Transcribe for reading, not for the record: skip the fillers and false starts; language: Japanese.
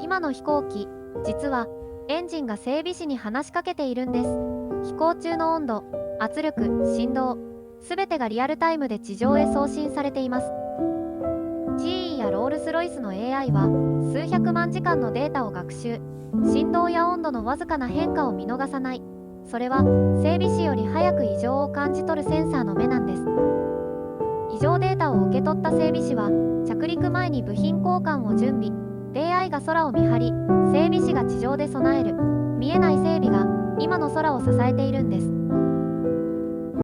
今の飛行機、実はエンジンが整備士に話しかけているんです。飛行中の温度、圧力、振動、すべてがリアルタイムで地上へ送信されています。GE やロールスロイスの AI は数百万時間のデータを学習。振動や温度のわずかな変化を見逃さない。それは整備士より早く異常を感じ取るセンサーの目なんです。異常データを受け取った整備士は着陸前に部品交換を準備。AI が空を見張り、整備士が地上で備える。見えない整備が今の空を支えているんです。